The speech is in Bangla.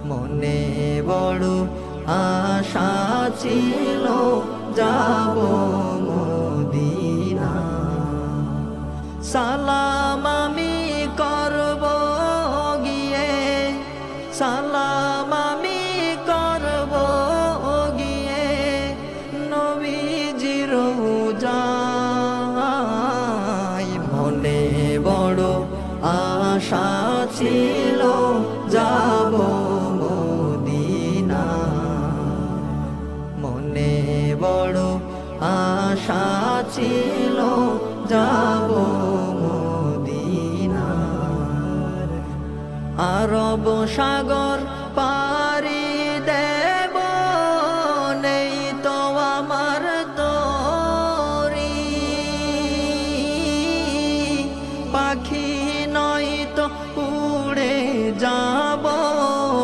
মনে বড় আশা ছিল যাব মদিনা। সালাম আমি করব গিয়ে, সালাম আমি করব গিয়ে নবীজির রওজায়। মনে বড় আশা ছিল যাব মদিনা। মনে বড় আশা ছিল যাব মদিনা। আরব সাগর পা